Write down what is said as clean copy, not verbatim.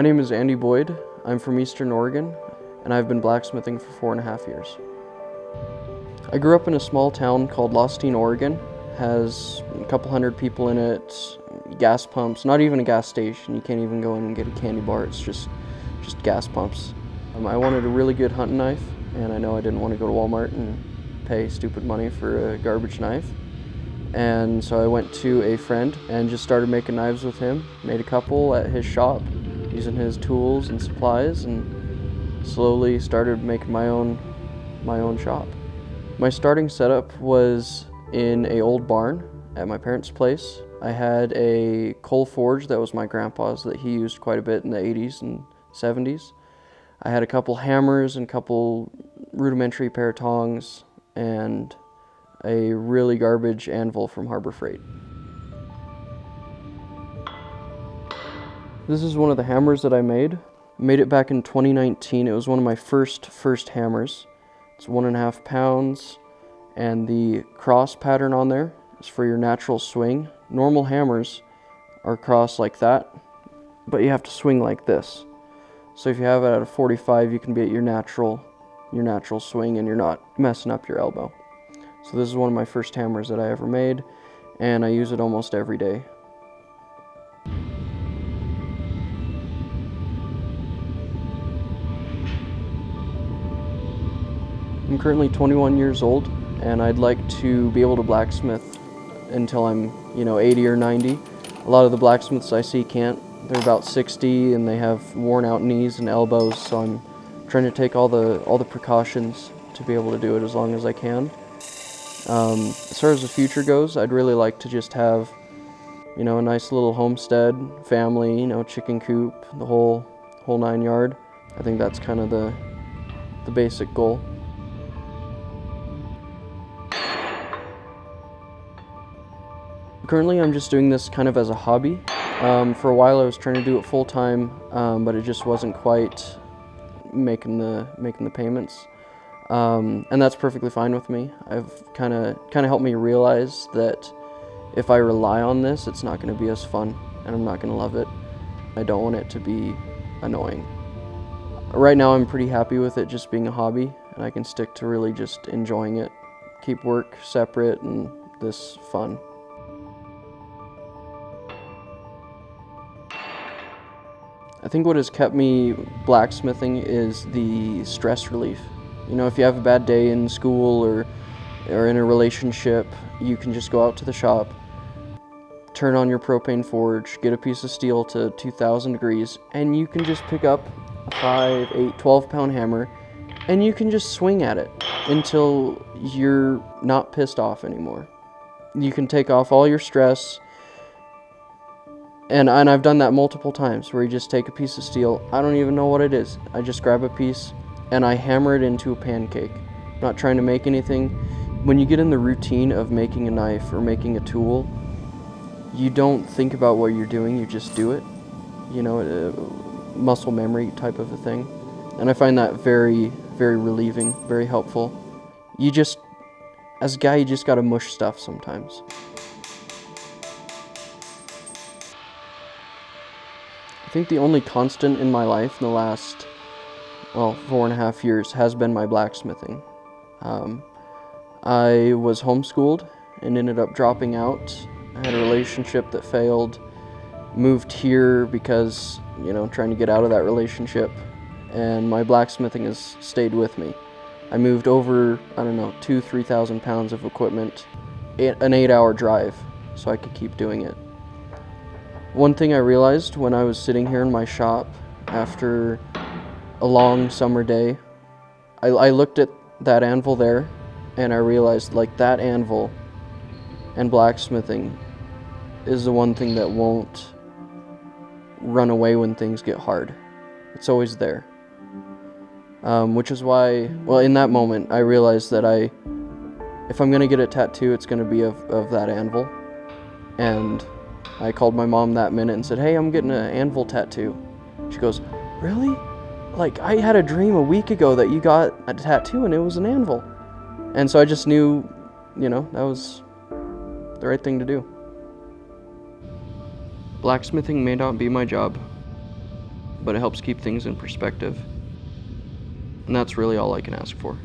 name is Andy Boyd. I'm from Eastern Oregon, and I've been blacksmithing for 4.5 years. I grew up in a small town called Lostine, Oregon. Has a couple hundred people in it, gas pumps, not even a gas station. You can't even go in and get a candy bar, it's just gas pumps. I wanted a really good hunting knife, and I know I didn't want to go to Walmart and pay stupid money for a garbage knife. And so I went to a friend and just started making knives with him. Made a couple at his shop, using his tools and supplies, and slowly started making my own shop. My starting setup was in an old barn at my parents' place. I had a coal forge that was my grandpa's that he used quite a bit in the 80s and 70s. I had a couple hammers and a couple rudimentary pair of tongs and a really garbage anvil from Harbor Freight. This is one of the hammers that I made. I made it back in 2019. It was one of my first hammers. It's 1.5 pounds, and the cross pattern on there is for your natural swing. Normal hammers are crossed like that, but you have to swing like this. So if you have it at a 45, you can be at your natural swing and you're not messing up your elbow. So this is one of my first hammers that I ever made, and I use it almost every day. I'm currently 21 years old, and I'd like to be able to blacksmith until I'm, 80 or 90. A lot of the blacksmiths I see can't. They're about 60 and they have worn out knees and elbows, so I'm trying to take all the precautions to be able to do it as long as I can. As far as the future goes, I'd really like to just have, a nice little homestead, family, chicken coop, the whole 9 yard. I think that's kind of the basic goal. Currently, I'm just doing this kind of as a hobby. For a while, I was trying to do it full time, but it just wasn't quite making the payments. And that's perfectly fine with me. I've kind of helped me realize that if I rely on this, it's not going to be as fun, and I'm not going to love it. I don't want it to be annoying. Right now, I'm pretty happy with it just being a hobby, and I can stick to really just enjoying it. Keep work separate and this fun. I think what has kept me blacksmithing is the stress relief. If you have a bad day in school or in a relationship, you can just go out to the shop, turn on your propane forge, get a piece of steel to 2,000 degrees, and you can just pick up a 5, 8, 12-pound hammer, and you can just swing at it until you're not pissed off anymore. You can take off all your stress. And I've done that multiple times, where you just take a piece of steel, I don't even know what it is, I just grab a piece and I hammer it into a pancake. I'm not trying to make anything. When you get in the routine of making a knife or making a tool, you don't think about what you're doing, you just do it. Muscle memory type of a thing. And I find that very, very relieving, very helpful. As a guy, you just gotta mush stuff sometimes. I think the only constant in my life in the last, 4.5 years has been my blacksmithing. I was homeschooled and ended up dropping out. I had a relationship that failed, moved here because, trying to get out of that relationship, and my blacksmithing has stayed with me. I moved over, 2,000-3,000 pounds of equipment, an 8-hour drive, so I could keep doing it. One thing I realized when I was sitting here in my shop after a long summer day, I looked at that anvil there and I realized that anvil and blacksmithing is the one thing that won't run away when things get hard. It's always there. Which is why, in that moment, I realized that if I'm gonna get a tattoo, it's gonna be of that anvil. And I called my mom that minute and said, "Hey, I'm getting an anvil tattoo." She goes, "Really? I had a dream a week ago that you got a tattoo and it was an anvil." And so I just knew, that was the right thing to do. Blacksmithing may not be my job, but it helps keep things in perspective. And that's really all I can ask for.